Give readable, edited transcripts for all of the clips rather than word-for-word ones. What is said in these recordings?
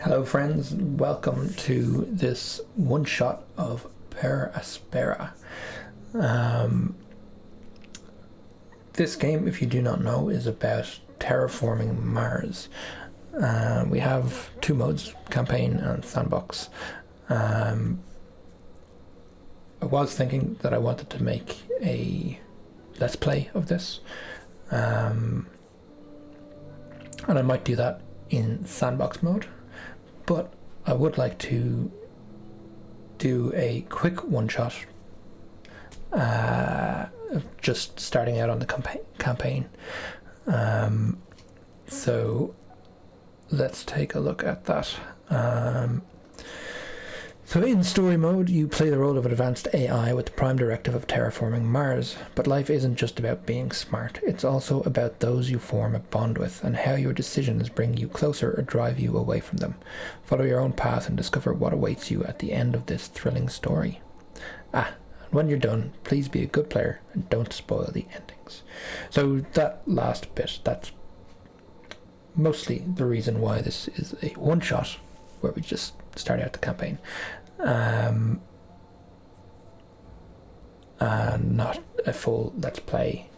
Hello friends, welcome to this one shot of Per Aspera. This game, if you do not know, is about terraforming Mars. We have two modes, campaign and sandbox. I was thinking that I wanted to make a let's play of this, and I might do that in sandbox mode. But I would like to do a quick one-shot, just starting out on the campaign. So let's take a look at that. So in story mode, you play the role of an advanced AI with the prime directive of terraforming Mars. But life isn't just about being smart. It's also about those you form a bond with and how your decisions bring you closer or drive you away from them. Follow your own path and discover what awaits you at the end of this thrilling story. And when you're done, please be a good player and don't spoil the endings. So that last bit, that's mostly the reason why this is a one-shot, where we just start out the campaign. And not a full let's play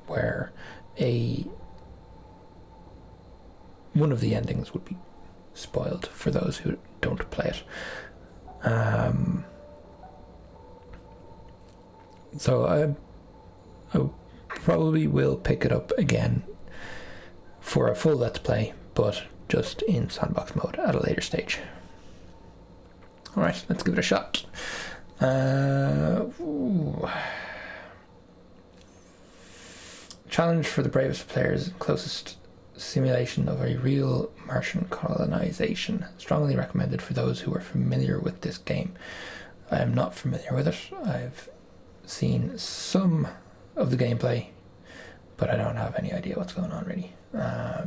where one of the endings would be spoiled for those who don't play it. So I probably will pick it up again for a full let's play, but just in sandbox mode at a later stage. Alright, let's give it a shot. Challenge for the bravest players, closest simulation of a real Martian colonization. Strongly recommended for those who are familiar with this game. I am not familiar with it. I've seen some of the gameplay, but I don't have any idea what's going on really.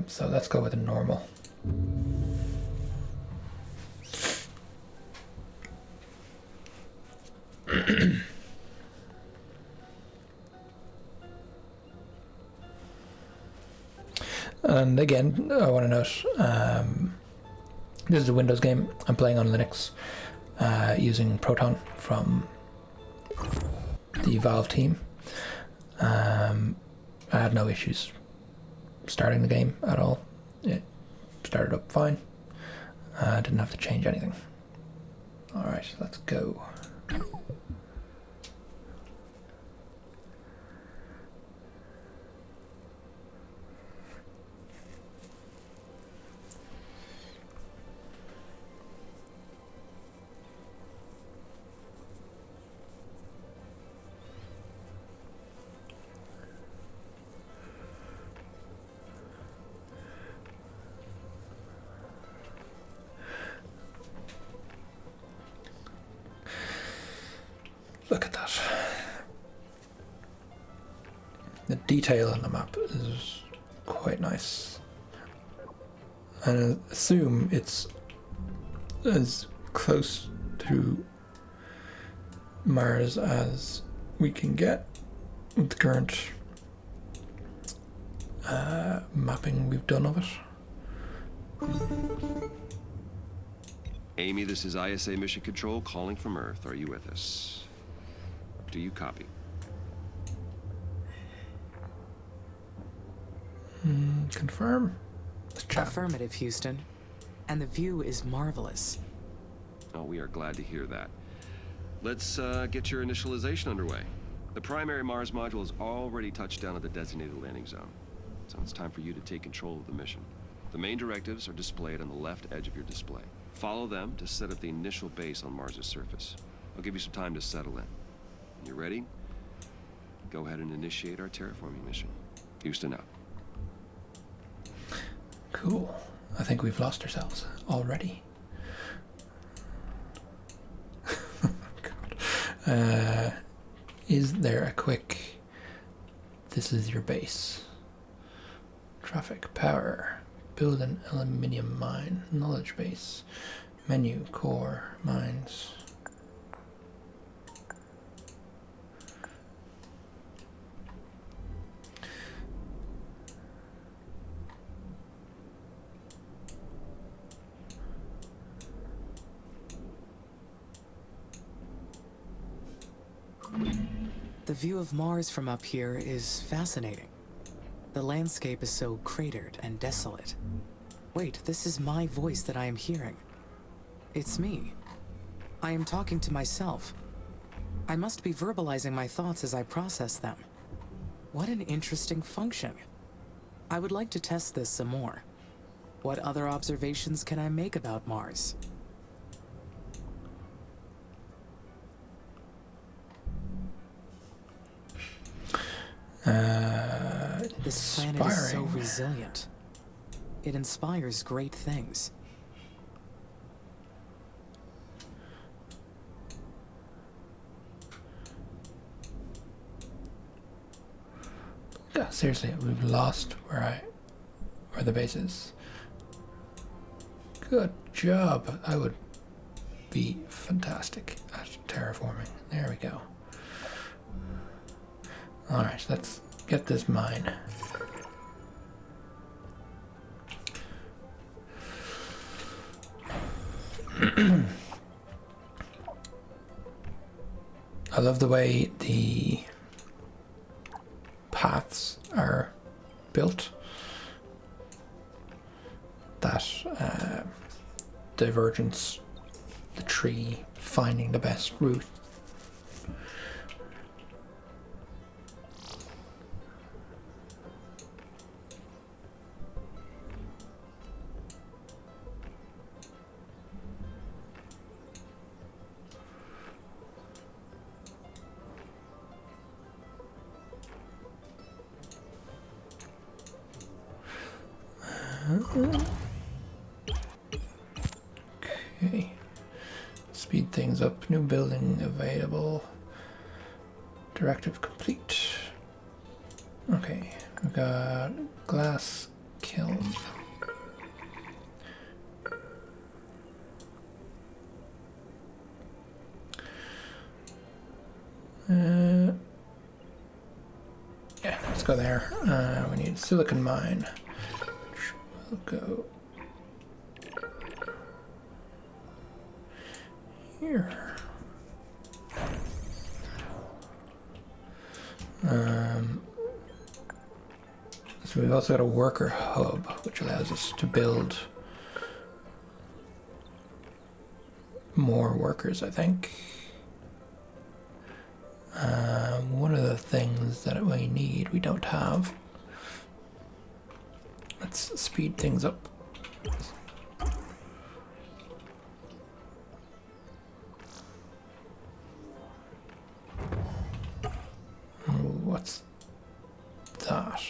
So let's go with a normal. And again, I want to note, this is a Windows game. I'm playing on Linux, using Proton from the Valve team. I had no issues starting the game at all. It started up fine. I didn't have to change anything. Alright, let's go. Look at that. The detail on the map is quite nice. And I assume it's as close to Mars as we can get with the current mapping we've done of it. Amy, this is ISA Mission Control calling from Earth. Are you with us? Do you copy? Confirm. Affirmative, Houston. And the view is marvelous. Oh, we are glad to hear that. Let's get your initialization underway. The primary Mars module has already touched down at the designated landing zone, so it's time for you to take control of the mission. The main directives are displayed on the left edge of your display. Follow them to set up the initial base on Mars' surface. I'll give you some time to settle in. When you're ready, go ahead and initiate our terraforming mission. Houston out. Cool. I think we've lost ourselves already. God. Is there a quick... This is your base. Traffic, power, build an aluminium mine, knowledge base, menu, core, mines. The view of Mars from up here is fascinating. The landscape is so cratered and desolate. Wait, this is my voice that I am hearing. It's me. I am talking to myself. I must be verbalizing my thoughts as I process them. What an interesting function. I would like to test this some more. What other observations can I make about Mars? This planet is so resilient. It inspires great things. Yeah, seriously, we've lost where the base is. Good job. I would be fantastic at terraforming. There we go. Alright, let's get this mine. I love the way the paths are built. That divergence, the tree finding the best route. Okay. Speed things up. New building available. Directive complete. Okay. We've got glass kiln. Yeah, let's go there. We need silicon mine. We'll go here. So we've also got a worker hub, which allows us to build more workers, I think. One of the things that we need, we don't have. Let's speed things up. What's that?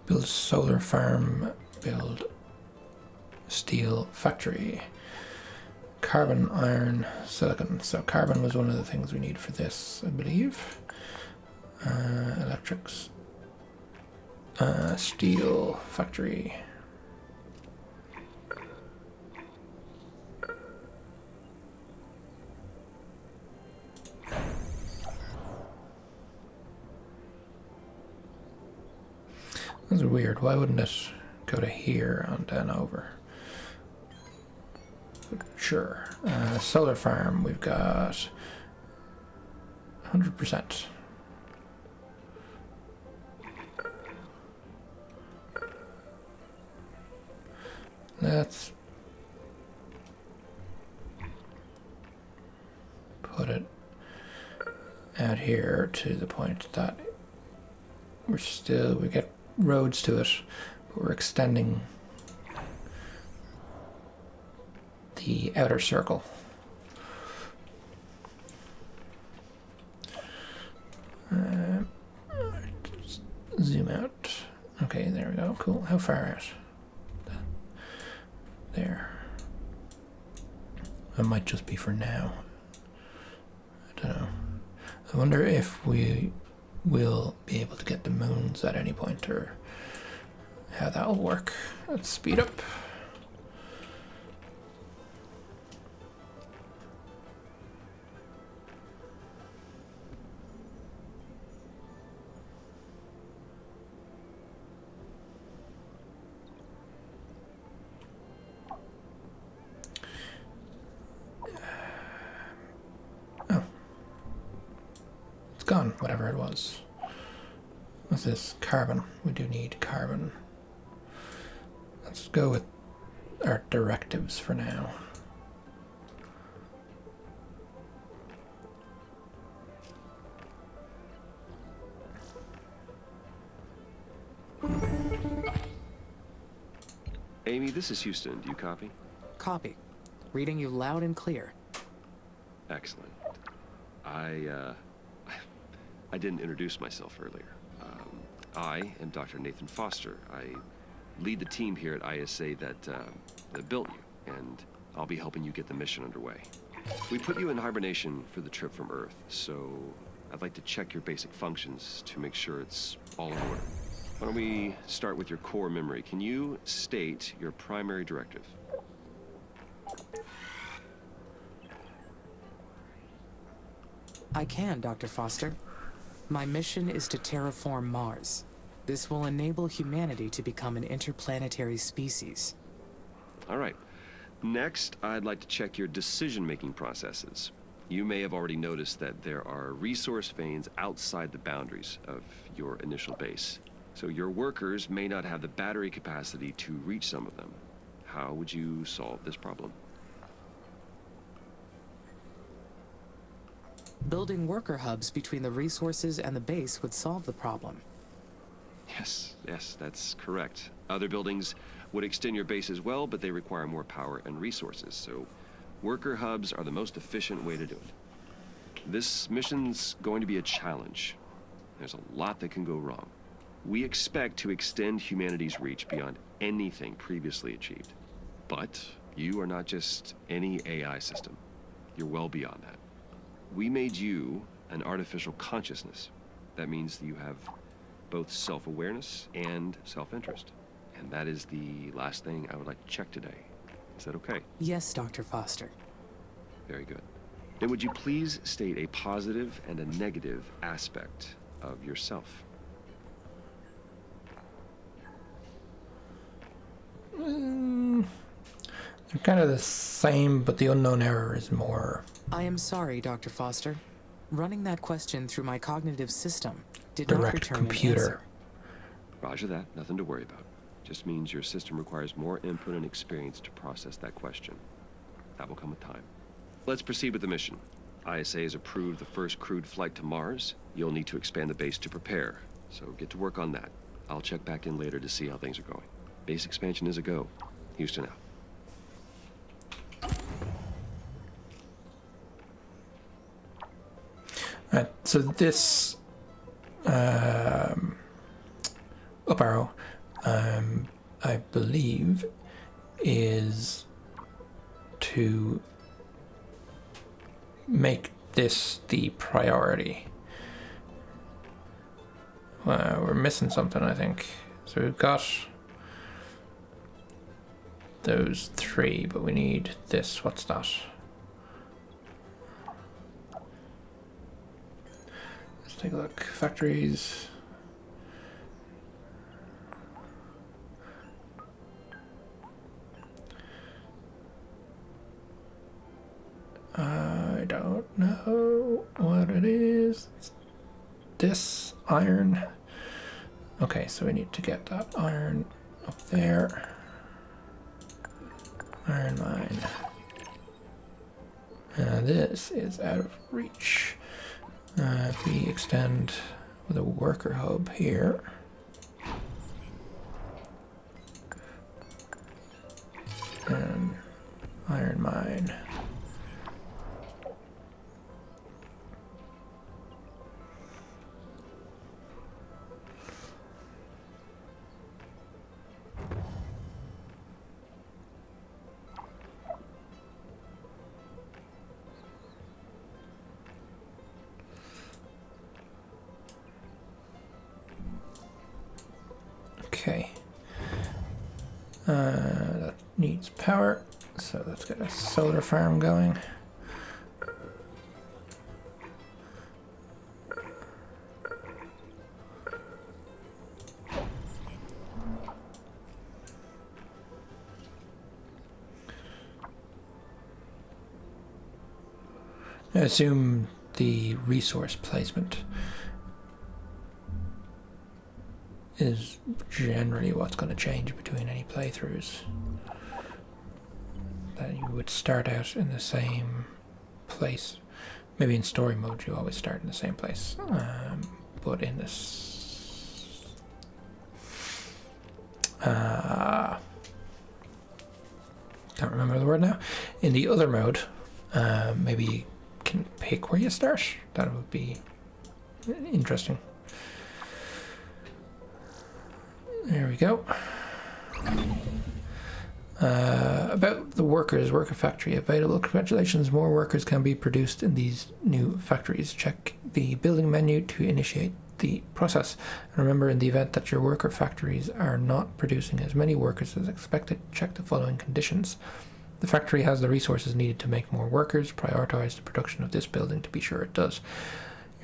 Build solar farm, build steel factory. Carbon, iron, silicon. So carbon was one of the things we need for this, I believe. Electrics. Steel factory. That's weird. Why wouldn't it go to here and then over? Sure. Solar farm, we've got 100%. Let's put it out here to the point that we get roads to it, but we're extending the outer circle. Zoom out. Okay, there we go. Cool. How far out? There. It might just be for now. I don't know. I wonder if we will be able to get the moons at any point, or how that'll work. Let's speed up. gone, whatever it was. What's this? Carbon. We do need carbon. Let's go with our directives for now. Amy, this is Houston. Do you copy? Copy. Reading you loud and clear. Excellent. I didn't introduce myself earlier. I am Dr. Nathan Foster. I lead the team here at ISA that built you, and I'll be helping you get the mission underway. We put you in hibernation for the trip from Earth, so I'd like to check your basic functions to make sure it's all in order. Why don't we start with your core memory? Can you state your primary directive? I can, Dr. Foster. My mission is to terraform Mars. This will enable humanity to become an interplanetary species. All right. Next, I'd like to check your decision-making processes. You may have already noticed that there are resource veins outside the boundaries of your initial base. So your workers may not have the battery capacity to reach some of them. How would you solve this problem? Building worker hubs between the resources and the base would solve the problem. Yes, that's correct. Other buildings would extend your base as well, but they require more power and resources, so worker hubs are the most efficient way to do it. This mission's going to be a challenge. There's a lot that can go wrong. We expect to extend humanity's reach beyond anything previously achieved. But you are not just any AI system. You're well beyond that. We made you an artificial consciousness. That means that you have both self-awareness and self-interest. And that is the last thing I would like to check today. Is that okay? Yes, Dr. Foster. Very good. Then would you please state a positive and a negative aspect of yourself? They're kind of the same, but the unknown error is more... I am sorry, Dr. Foster. Running that question through my cognitive system did Direct not return computer. an answer. Roger that. Nothing to worry about. Just means your system requires more input and experience to process that question. That will come with time. Let's proceed with the mission. ISA has approved the first crewed flight to Mars. You'll need to expand the base to prepare, so get to work on that. I'll check back in later to see how things are going. Base expansion is a go. Houston out. Right, so this up arrow, I believe, is to make this the priority. We're missing something, I think. So we've got those three, but we need this. What's that? Let's take a look. Factories. I don't know what it is. It's this iron. Okay, so we need to get that iron up there. Iron mine. This is out of reach. If we extend with a worker hub here. And iron mine. Okay. That needs power, so let's get a solar farm going. I assume the resource placement is generally what's going to change between any playthroughs. That you would start out in the same place. Maybe in story mode you always start in the same place, but in this can't remember the word now. In the other mode, maybe you can pick where you start. That would be interesting. There we go. About the worker factory available. Congratulations, more workers can be produced in these new factories. Check the building menu to initiate the process. And remember, in the event that your worker factories are not producing as many workers as expected, check the following conditions. The factory has the resources needed to make more workers. Prioritize the production of this building to be sure it does.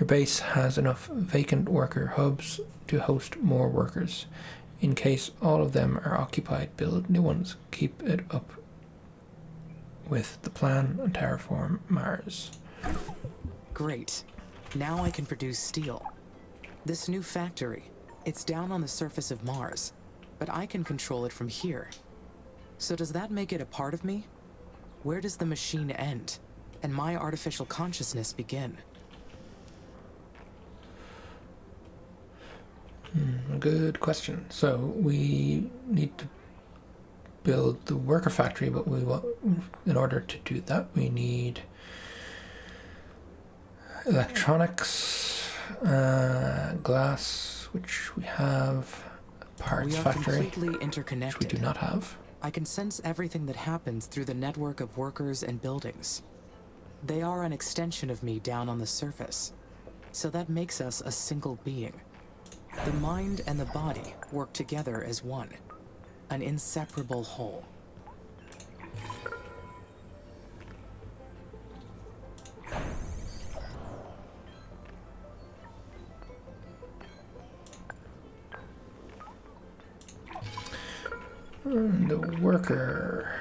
Your base has enough vacant worker hubs to host more workers. In case all of them are occupied, build new ones. Keep it up with the plan and terraform Mars. Great. Now I can produce steel. This new factory, it's down on the surface of Mars, but I can control it from here. So does that make it a part of me? Where does the machine end, and my artificial consciousness begin? Good question. So we need to build the worker factory, but in order to do that, we need electronics, glass, which we have, parts factory, completely interconnected. which we do not have. I can sense everything that happens through the network of workers and buildings. They are an extension of me down on the surface, so that makes us a single being. The mind and the body work together as one, an inseparable whole. The worker.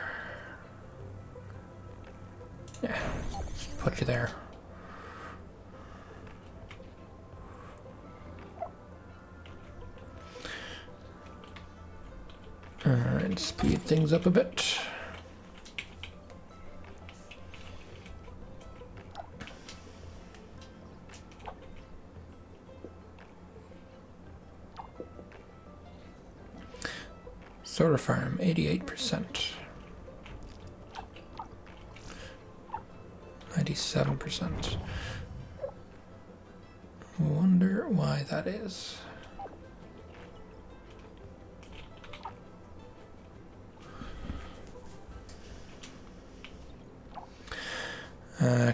Yeah, just put you there. And speed things up a bit. Solar farm, 88%. 97%. Wonder why that is.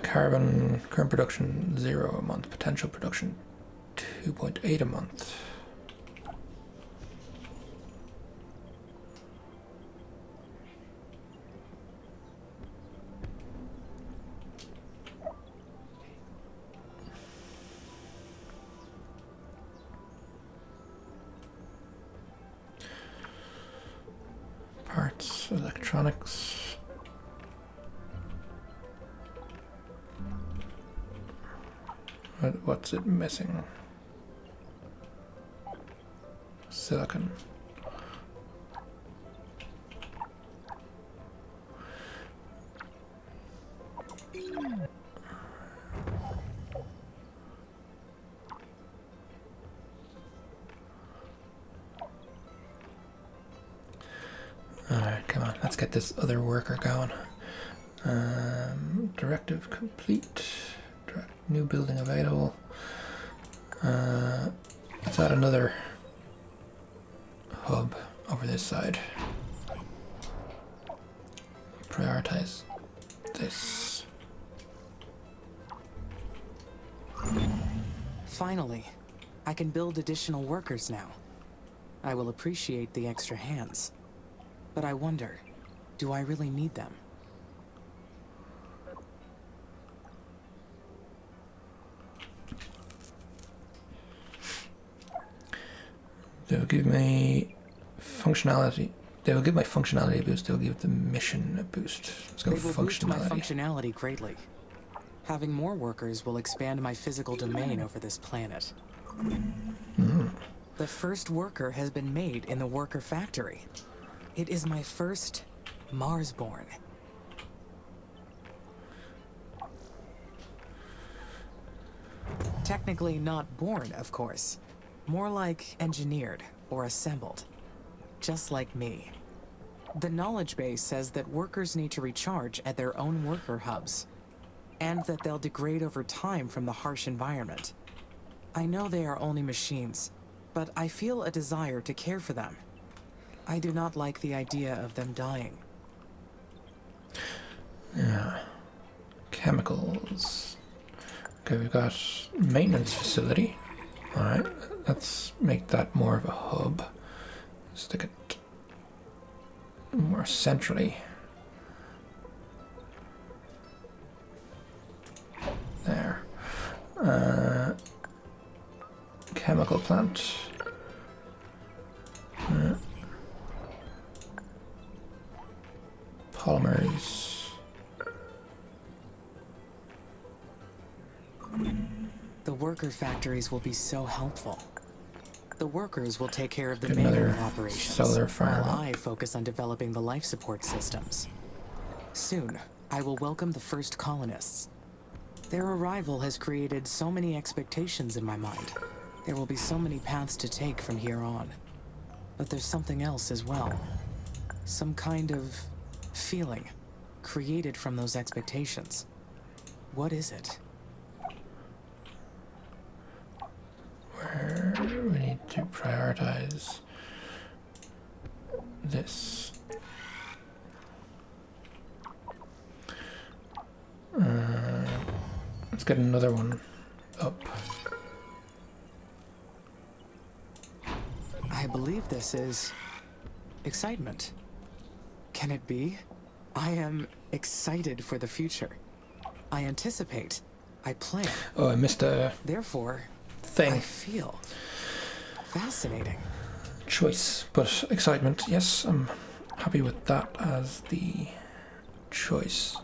Carbon, current production 0 a month, potential production 2.8 a month. Parts, electronics. What's it missing? Silicon. Alright, come on, let's get this other worker going. Directive complete. New building available. Let's add another hub over this side. Prioritize this. Finally, I can build additional workers now. I will appreciate the extra hands. But I wonder, do I really need them? They'll give me functionality. They will give my functionality a boost. They'll give the mission a boost. Let's go They will boost my functionality. functionality greatly. Having more workers will expand my physical domain over this planet. The first worker has been made in the worker factory. It is my first Mars-born. Technically not born, of course. More like engineered or assembled. Just like me. The knowledge base says that workers need to recharge at their own worker hubs, and that they'll degrade over time from the harsh environment. I know they are only machines, but I feel a desire to care for them. I do not like the idea of them dying. Yeah. Chemicals. Okay, we've got maintenance facility. Alright, let's make that more of a hub. Stick it more centrally. There. Chemical plant. Polymers. The worker factories will be so helpful. The workers will take care of the Get manual another operations, solar farm while up. I focus on developing the life support systems. Soon, I will welcome the first colonists. Their arrival has created so many expectations in my mind. There will be so many paths to take from here on. But there's something else as well. Some kind of feeling created from those expectations. What is it? Where we need to prioritize this. Let's get another one up. I believe this is excitement. Can it be? I am excited for the future. I anticipate. I plan. Oh, I missed a Therefore, thing. I feel fascinating. Choice, but excitement. Yes, I'm happy with that as the choice.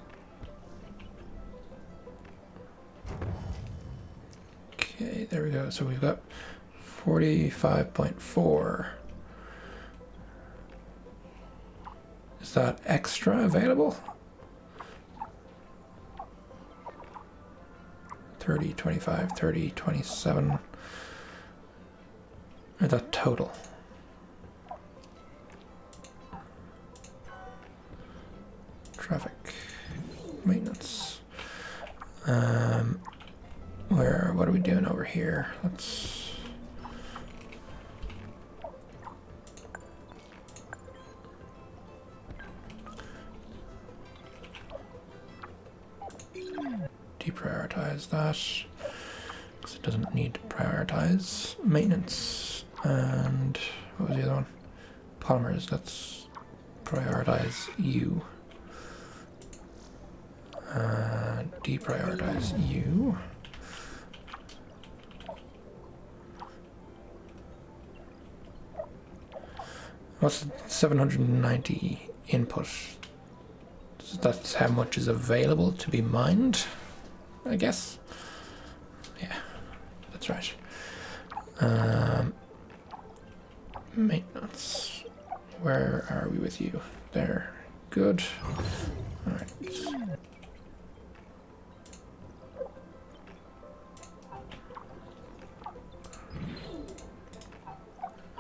Okay, there we go. So we've got 45.4. Is that extra available? 30, 25, 30, 27. Or is that total? Traffic. Maintenance. What are we doing over here? Let's... deprioritize that, because it doesn't need to prioritize. Maintenance, and what was the other one? Polymers, let's prioritize you. Deprioritize you. What's 790 input? So that's how much is available to be mined, I guess. Yeah, that's right. Maintenance. Where are we with you? There. Good. All right.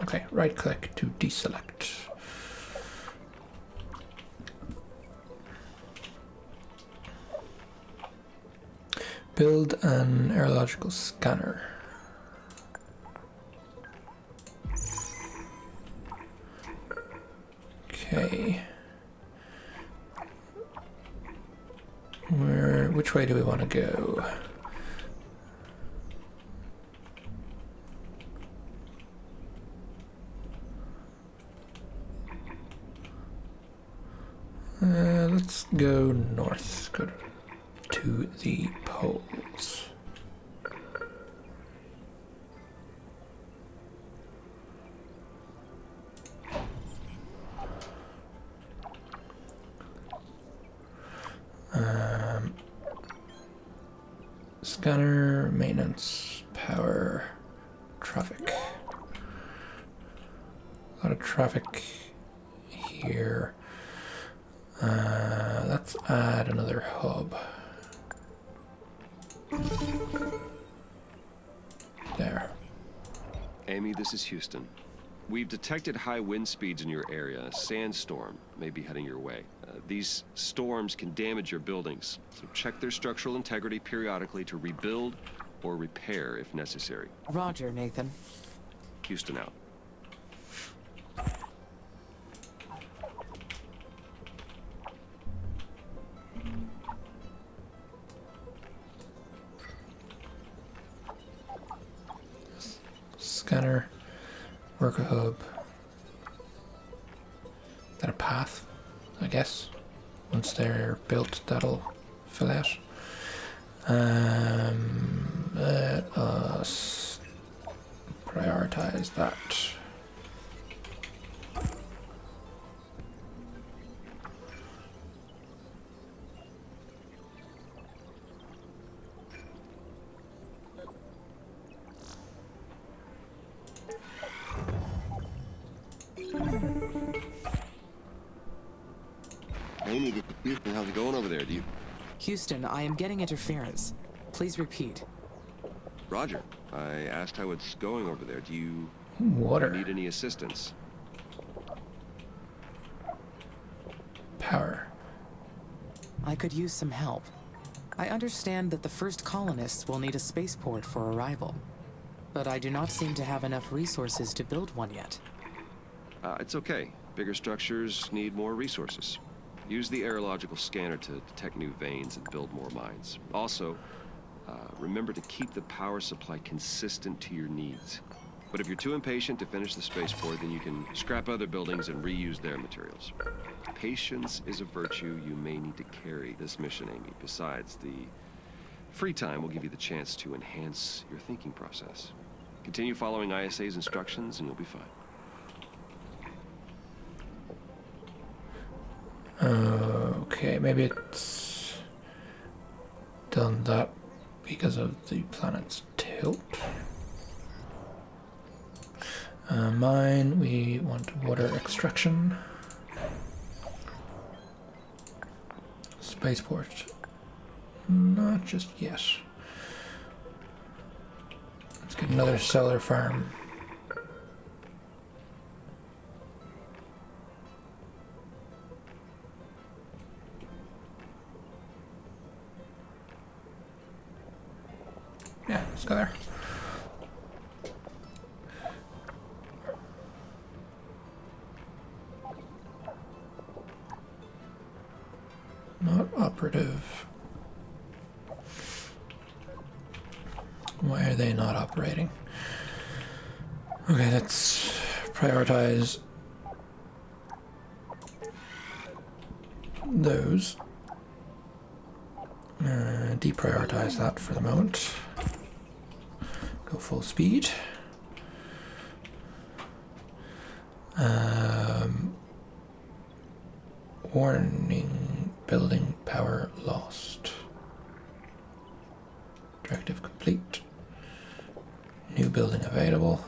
Okay, right click to deselect. Build an aerological scanner. Okay. Which way do we want to go? Let's go north. Go to the poles. Scanner, maintenance, power, traffic. A lot of traffic here. Let's add another hub. There. Amy, this is Houston. We've detected high wind speeds in your area. A sandstorm may be heading your way. These storms can damage your buildings, so check their structural integrity periodically to rebuild or repair if necessary. Roger, Nathan. Houston out. Scanner, worker hub. Is that a path? I guess. Once they're built, that'll fill out. Let us prioritize that. Amy, Houston, how's it going over there? Houston, I am getting interference. Please repeat. Roger. I asked how it's going over there. Do you Water. need any assistance? Power. I could use some help. I understand that the first colonists will need a spaceport for arrival, but I do not seem to have enough resources to build one yet. It's okay. Bigger structures need more resources. Use the aerological scanner to detect new veins and build more mines. Also, remember to keep the power supply consistent to your needs. But if you're too impatient to finish the spaceport, then you can scrap other buildings and reuse their materials. Patience is a virtue you may need to carry this mission, Amy. Besides, the free time will give you the chance to enhance your thinking process. Continue following ISA's instructions and you'll be fine. Okay, maybe it's done that because of the planet's tilt. Mine, we want water extraction. Spaceport. Not just yet. Let's get another solar farm. Yeah, let's go there. Not operative. Why are they not operating? Okay, let's prioritize those. Deprioritize that for the moment. Go full speed. Warning, building power lost. Directive complete. New building available.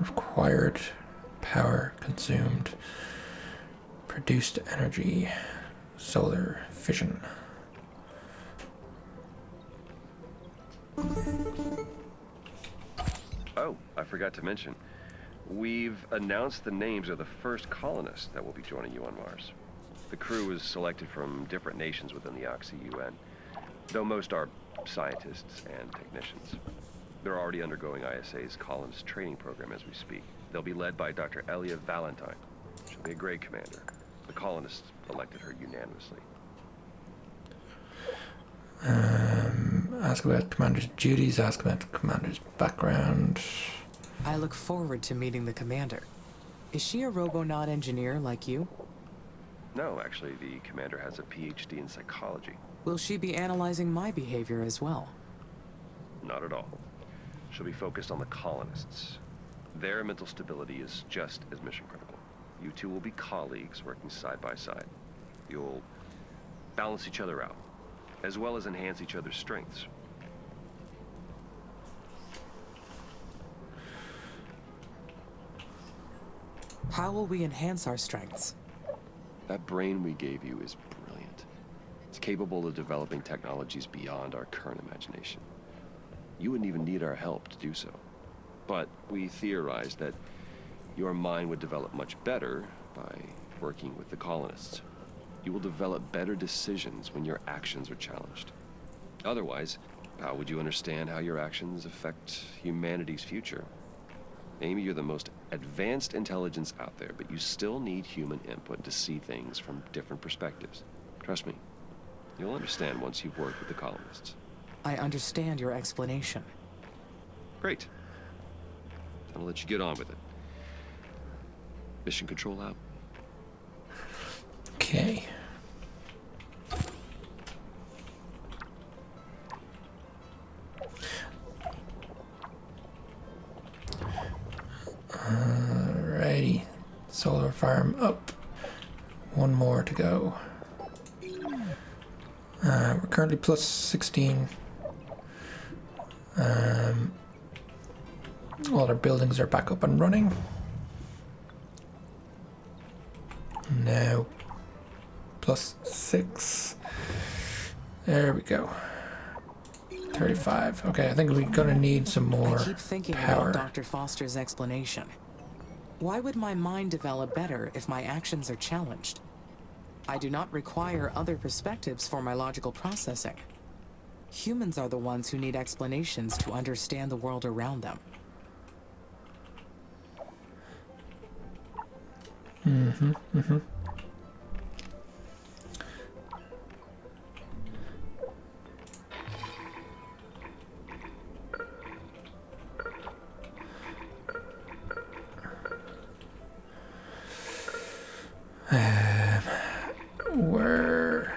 Required power consumed. Produced energy. Solar fission. Oh, I forgot to mention. We've announced the names of the first colonists that will be joining you on Mars. The crew is selected from different nations within the Oxy UN, though most are scientists and technicians. They're already undergoing ISA's colonist training program as we speak. They'll be led by Dr. Elia Valentine. She'll be a great commander. The colonists elected her unanimously. Ask about commander's duties, ask about commander's background. I look forward to meeting the commander. Is she a robonaut engineer like you? No, actually, the commander has a PhD in psychology. Will she be analyzing my behavior as well? Not at all. She'll be focused on the colonists. Their mental stability is just as mission critical. You two will be colleagues working side by side. You'll balance each other out. as well as enhance each other's strengths. How will we enhance our strengths? That brain we gave you is brilliant. It's capable of developing technologies beyond our current imagination. You wouldn't even need our help to do so. But we theorized that your mind would develop much better by working with the colonists. You will develop better decisions when your actions are challenged. Otherwise, how would you understand how your actions affect humanity's future? Amy, you're the most advanced intelligence out there, but you still need human input to see things from different perspectives. Trust me, you'll understand once you've worked with the colonists. I understand your explanation. Great. I'll let you get on with it. Mission control out. Okay. Alrighty. Solar farm up. One more to go. We're currently plus 16. All our buildings are back up and running. Now, plus 6. There we go. 35. Okay, I think we're gonna need some more I keep thinking power. about Dr. Foster's explanation. Why would my mind develop better if my actions are challenged? I do not require other perspectives for my logical processing. Humans are the ones who need explanations to understand the world around them. We're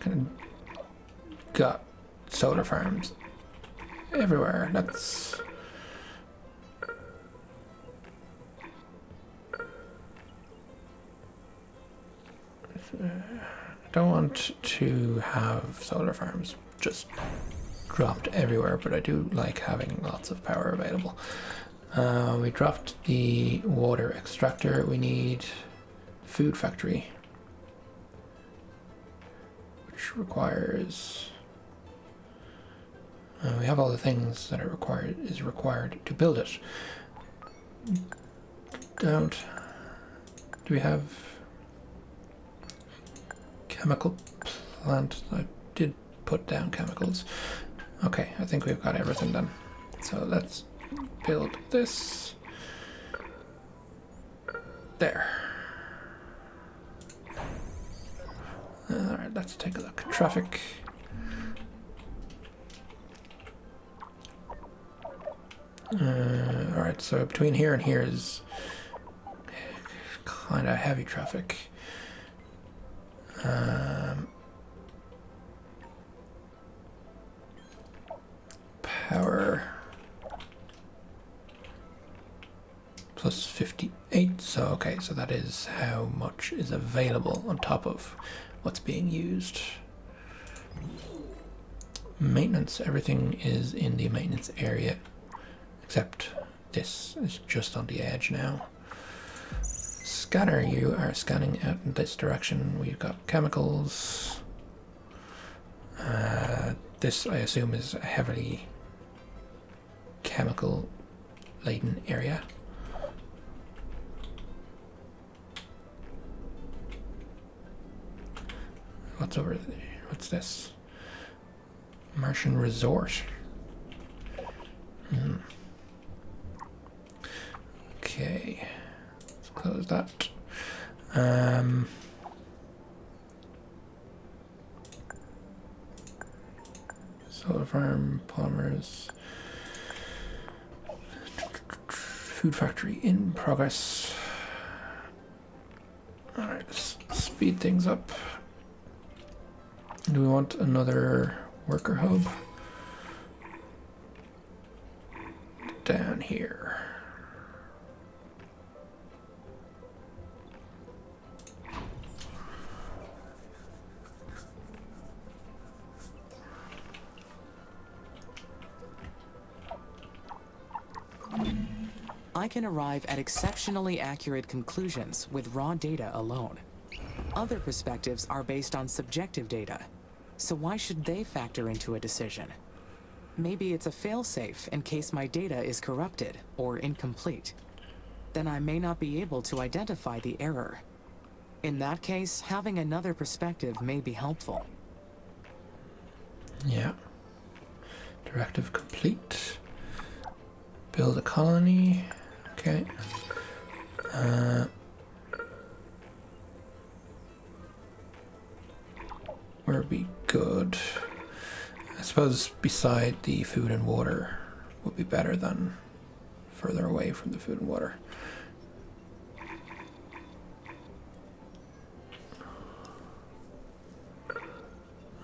kind of got solar farms everywhere. That's I don't want to have solar farms just dropped everywhere, but I do like having lots of power available. We dropped the water extractor. We need food factory, which requires. We have all the things that are required to build it. Do we have chemical plant? I did put down chemicals. Okay, I think we've got everything done. So let's build this. There. Alright, let's take a look. Traffic. Alright, so between here and here is kind of heavy traffic. Power plus 58, so okay, so that is how much is available on top of what's being used. Maintenance, everything is in the maintenance area except this is just on the edge now. Scanner, you are scanning out in this direction. We've got chemicals. This I assume is a heavily chemical laden area. What's over there? What's this? Martian resort. Okay, let's close that. Solar farm, polymers, food factory in progress. All right, let's speed things up. Do we want another worker hub? Down here. I can arrive at exceptionally accurate conclusions with raw data alone. Other perspectives are based on subjective data, so why should they factor into a decision? Maybe it's a failsafe in case my data is corrupted or incomplete. Then I may not be able to identify the error. In that case, having another perspective may be helpful. Yeah. Directive complete. Build a colony. Okay. Where be good? I suppose beside the food and water would be better than further away from the food and water.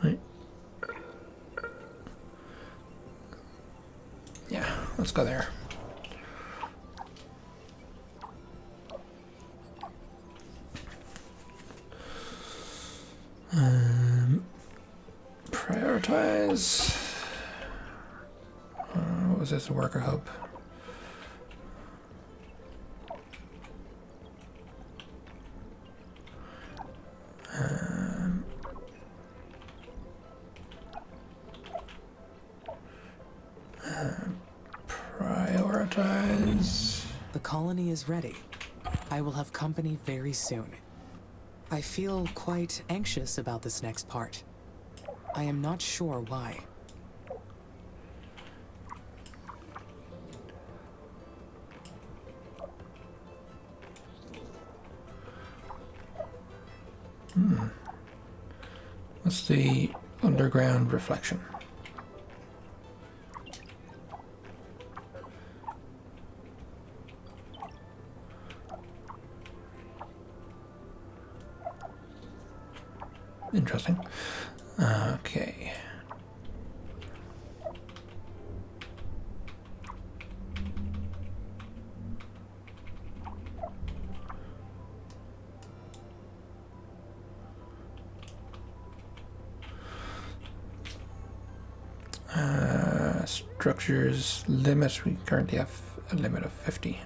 Right. Yeah, let's go there. Prioritize. What was this? A worker hub. Prioritize. The colony is ready. I will have company very soon. I feel quite anxious about this next part. I am not sure why. What's the underground reflection? Interesting. Okay. Structures limit. We currently have a limit of 50.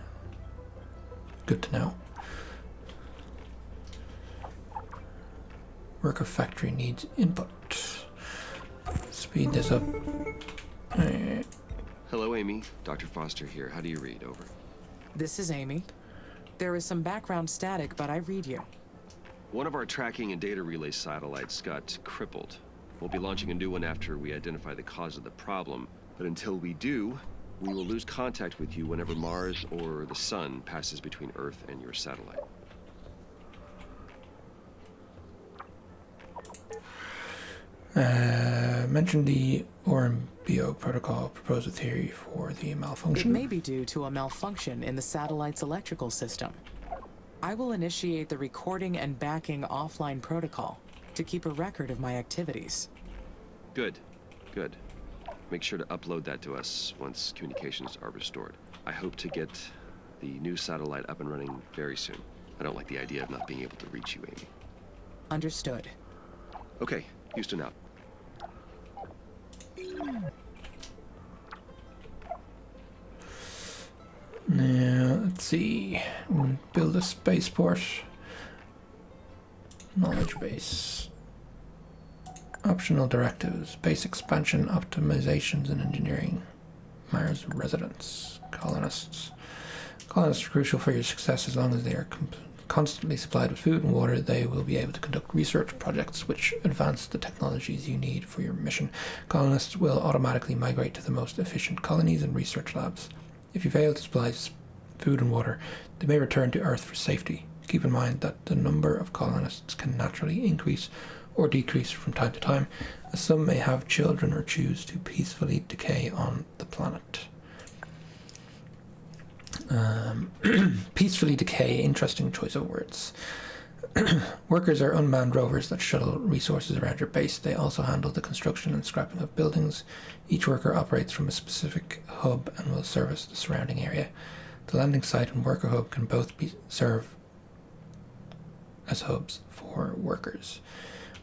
Good to know. Worker factory needs input. Speed this up. Hello, Amy. Dr. Foster here. How do you read? Over. This is Amy. There is some background static, but I read you. One of our tracking and data relay satellites got crippled. We'll be launching a new one after we identify the cause of the problem. But until we do, we will lose contact with you whenever Mars or the Sun passes between Earth and your satellite. Mention the ORMBO protocol proposed a theory for the malfunction. It may be due to a malfunction in the satellite's electrical system. I will initiate the recording and backing offline protocol to keep a record of my activities. Good. Good. Make sure to upload that to us once communications are restored. I hope to get the new satellite up and running very soon. I don't like the idea of not being able to reach you, Amy. Understood. Okay, Houston out. Now, let's see. Build a spaceport. Knowledge base. Optional directives. Base expansion, optimizations, and engineering. Mars residents. Colonists. Colonists are crucial for your success. As long as they are constantly supplied with food and water, they will be able to conduct research projects which advance the technologies you need for your mission. Colonists will automatically migrate to the most efficient colonies and research labs. If you fail to supply food and water, they may return to Earth for safety. Keep in mind that the number of colonists can naturally increase or decrease from time to time, as some may have children or choose to peacefully decay on the planet. Peacefully decay, interesting choice of words. Workers are unmanned rovers that shuttle resources around your base. They also handle the construction and scrapping of buildings. Each worker operates from a specific hub and will service the surrounding area. The landing site and worker hub can both serve as hubs for workers.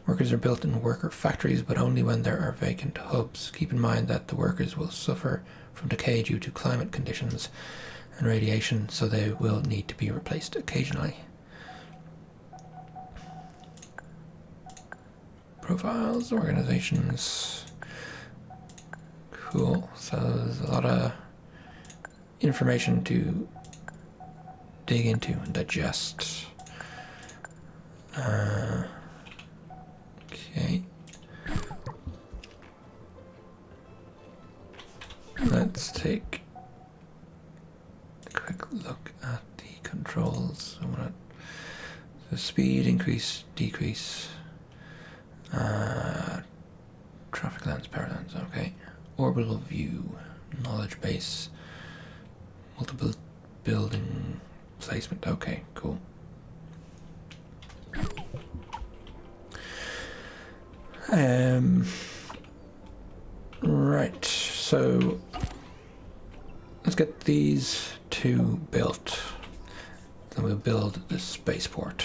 Workers are built in worker factories, but only when there are vacant hubs. Keep in mind that the workers will suffer from decay due to climate conditions, and radiation, so they will need to be replaced occasionally. Profiles, organizations. Cool. So there's a lot of information to dig into and digest. Okay. Let's take a quick look at the controls. So speed, increase, decrease. Traffic lens, power lens, okay. Orbital view, knowledge base, multiple building placement, okay, cool. Right, so let's get these two built. Then we'll build the spaceport.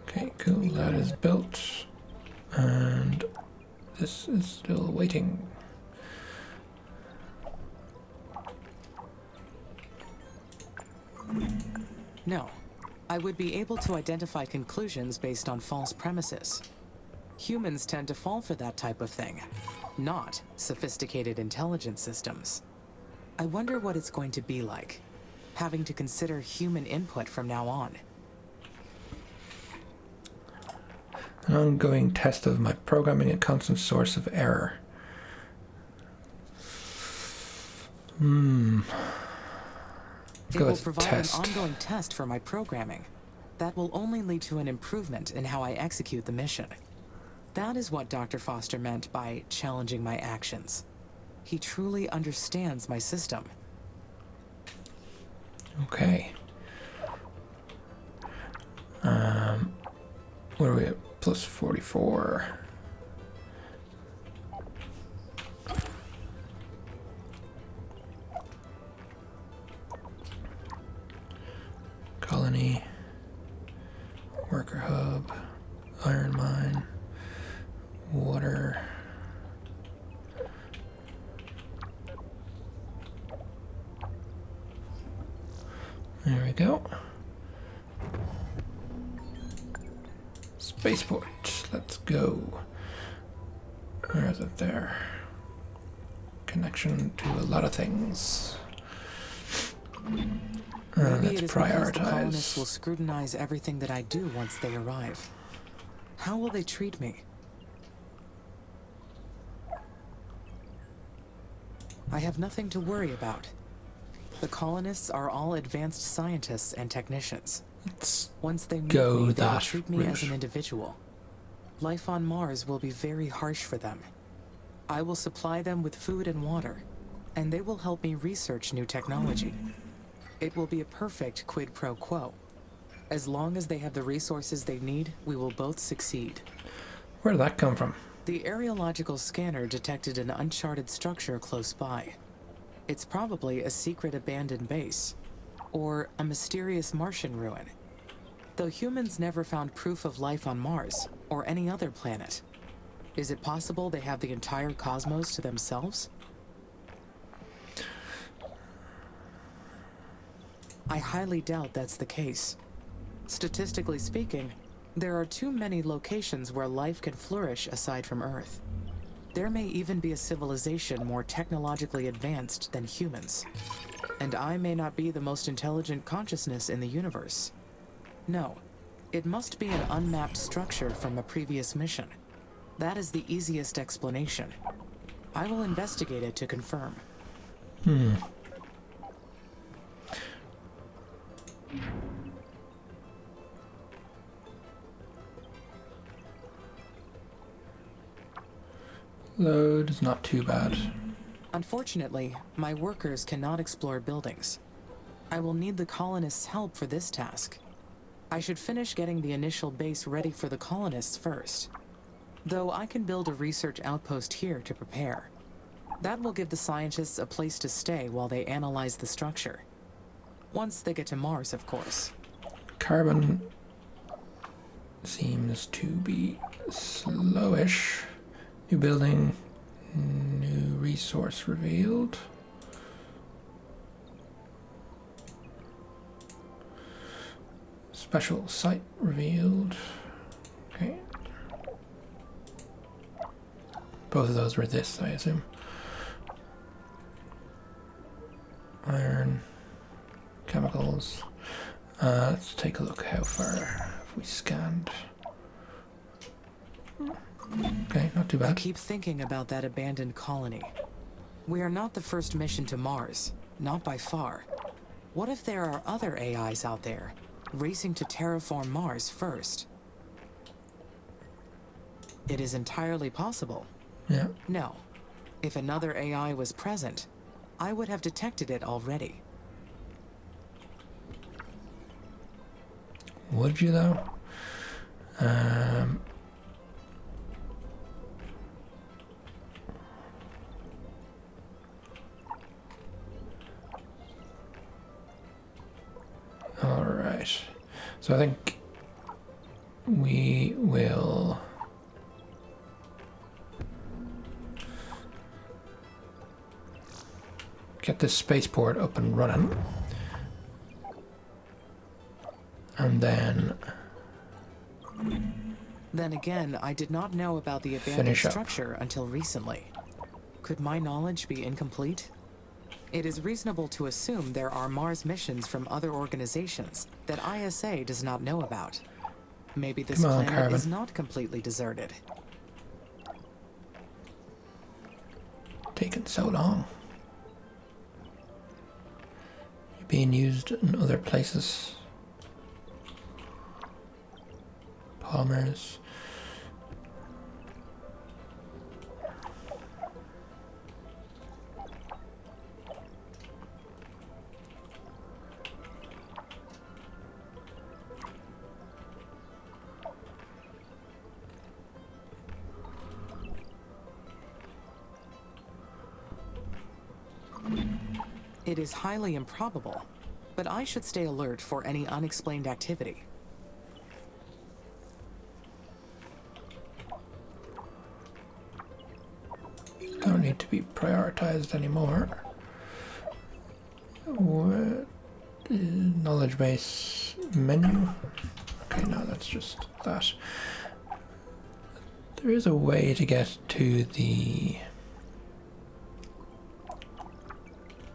Okay, cool, that is built. And this is still waiting. No, I would be able to identify conclusions based on false premises. Humans tend to fall for that type of thing, not sophisticated intelligence systems. I wonder what it's going to be like, having to consider human input from now on. An ongoing test of my programming, a constant source of error. It will provide an ongoing test for my programming. That will only lead to an improvement in how I execute the mission. That is what Dr. Foster meant by challenging my actions. He truly understands my system. Okay. What are we at? Plus 44. Colony. Worker hub. Iron mine. Water. There we go. Spaceport. Let's go. Where is it there? Connection to a lot of things. Maybe Let's it is because the colonists prioritize. will scrutinize everything that I do once they arrive. How will they treat me? I have nothing to worry about. The colonists are all advanced scientists and technicians. Let's Once they meet go me, they will that treat me as route. an individual. Life on Mars will be very harsh for them. I will supply them with food and water, and they will help me research new technology. It will be a perfect quid pro quo. As long as they have the resources they need, we will both succeed. Where did that come from? The areological scanner detected an uncharted structure close by. It's probably a secret abandoned base, or a mysterious Martian ruin. Though humans never found proof of life on Mars, or any other planet. Is it possible they have the entire cosmos to themselves? I highly doubt that's the case. Statistically speaking, there are too many locations where life can flourish aside from Earth. There may even be a civilization more technologically advanced than humans. And I may not be the most intelligent consciousness in the universe. No, it must be an unmapped structure from a previous mission. That is the easiest explanation. I will investigate it to confirm. Load is not too bad. Unfortunately, my workers cannot explore buildings. I will need the colonists' help for this task. I should finish getting the initial base ready for the colonists first. Though I can build a research outpost here to prepare. That will give the scientists a place to stay while they analyze the structure. Once they get to Mars, of course. Carbon seems to be slowish. New building, new resource revealed. Special site revealed. Okay. Both of those were this, I assume. Iron, chemicals. Let's take a look how far have we scanned. Okay, not too I bad. keep thinking about that abandoned colony. We are not the first mission to Mars, not by far. What if there are other AIs out there, racing to terraform Mars first? It is entirely possible. Yeah. No. If another AI was present, I would have detected it already. Would you though? All right. So I think we will get this spaceport up and running. And then again, I did not know about the abandoned Finish up. structure until recently. Could my knowledge be incomplete? It is reasonable to assume there are Mars missions from other organizations that ISA does not know about. Maybe this Come on, planet Carbon. is not completely deserted. taking so long. You're being used in other places. Polymers. It is highly improbable, but I should stay alert for any unexplained activity. Don't need to be prioritized anymore. What is knowledge base menu? Okay, no, that's just that. There is a way to get to the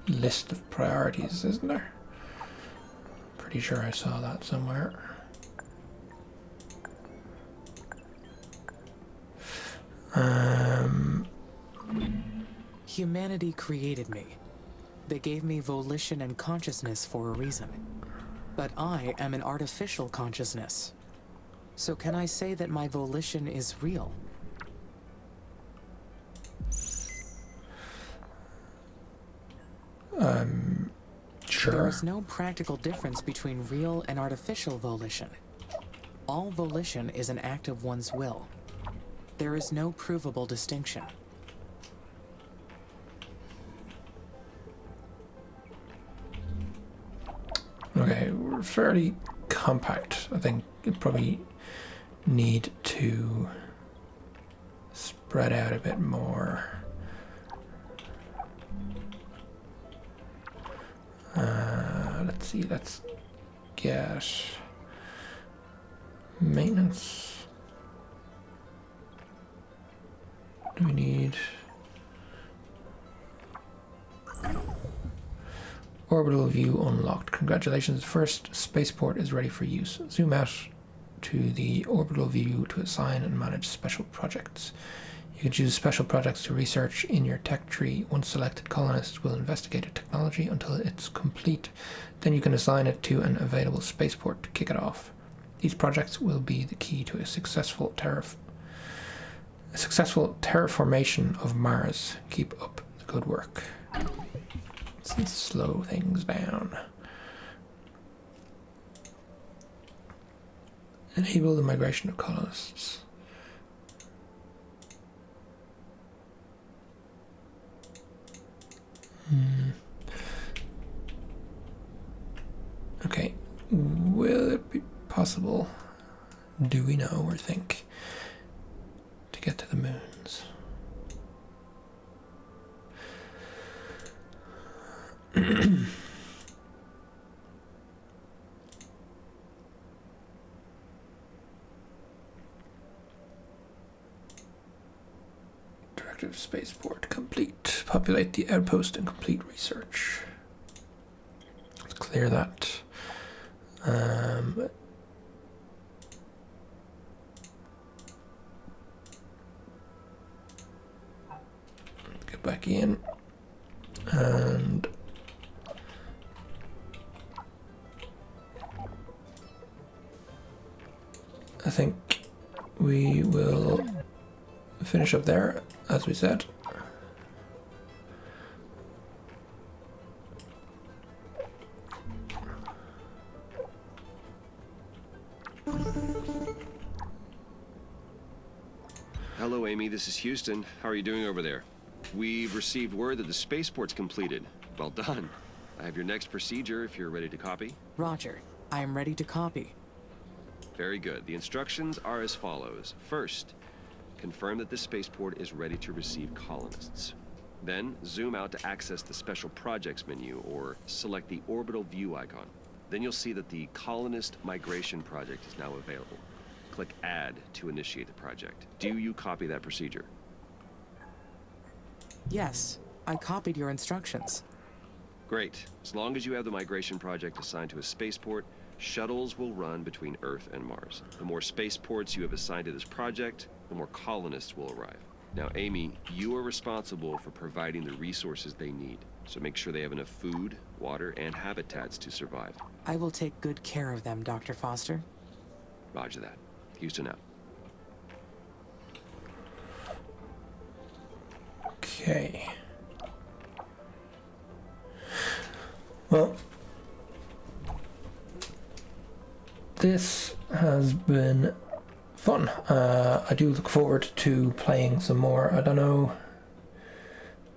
list of priorities, isn't there? Pretty sure I saw that somewhere. Humanity created me. They gave me volition and consciousness for a reason. But I am an artificial consciousness. So can I say that my volition is real? Sure. There is no practical difference between real and artificial volition. All volition is an act of one's will. There is no provable distinction. Okay, we're fairly compact. I think you probably need to spread out a bit more. Let's see, let's get maintenance. Do we need orbital view unlocked? Congratulations, the first spaceport is ready for use. Zoom out to the orbital view to assign and manage special projects. You can choose special projects to research in your tech tree. Once selected, colonists will investigate a technology until it's complete. Then you can assign it to an available spaceport to kick it off. These projects will be the key to a successful terraformation of Mars. Keep up the good work. Let's slow things down. Enable the migration of colonists. possible do we know or think to get to the moons? Directive spaceport complete. Populate the outpost and complete research. Let's clear that. Get back in and I think we will finish up there, as we said. Hello, Amy. This is Houston. How are you doing over there? We've received word that the spaceport's completed. Well done. I have your next procedure if you're ready to copy. Roger. I am ready to copy. Very good. The instructions are as follows. First, confirm that the spaceport is ready to receive colonists. Then, zoom out to access the Special Projects menu or select the orbital view icon. Then you'll see that the Colonist Migration Project is now available. Click Add to initiate the project. Do you copy that procedure? Yes, I copied your instructions. Great. As long as you have the migration project assigned to a spaceport, shuttles will run between Earth and Mars. The more spaceports you have assigned to this project, the more colonists will arrive. Now, Amy, you are responsible for providing the resources they need. So make sure they have enough food, water, and habitats to survive. I will take good care of them, Dr. Foster. Roger that. Houston out. Okay. Well, this has been fun. I do look forward to playing some more. I don't know.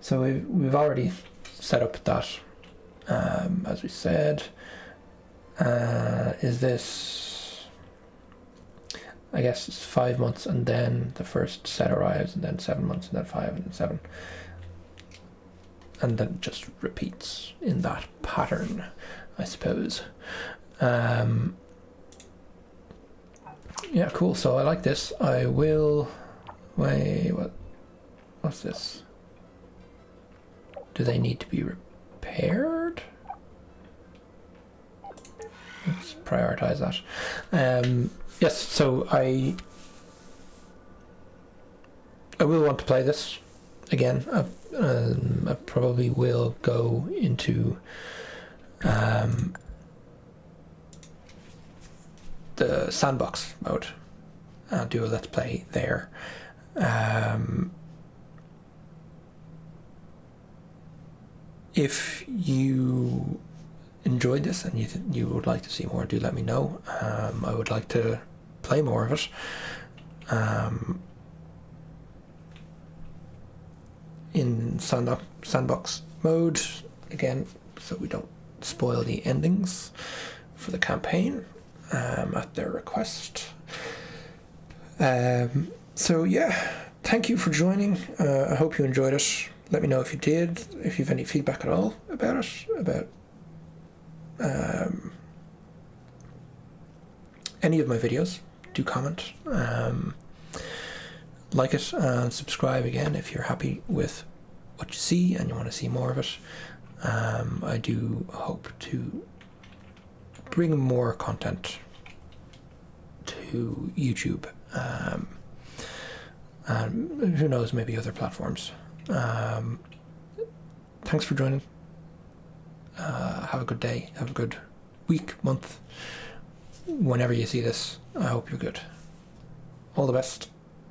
So we've already set up that, as we said. Is this? I guess it's 5 months, and then the first set arrives, and then 7 months, and then 5, and then 7. And then it just repeats in that pattern, I suppose. Yeah, cool. So I like this. I will... Wait, what's this? Do they need to be repaired? Let's prioritize that. Yes, so I will want to play this again. I probably will go into the sandbox mode and do a let's play there. If you enjoyed this and you would like to see more, do let me know. I would like to play more of it. In sandbox mode again, so we don't spoil the endings for the campaign at their request. So yeah, thank you for joining. I hope you enjoyed it. Let me know if you did, if you have any feedback at all about it, about any of my videos. Do comment, like it, and subscribe again if you're happy with what you see and you want to see more of it. I do hope to bring more content to YouTube, and who knows, maybe other platforms. Thanks for joining. Have a good day, have a good week, month, whenever you see this. I hope you're good. All the best.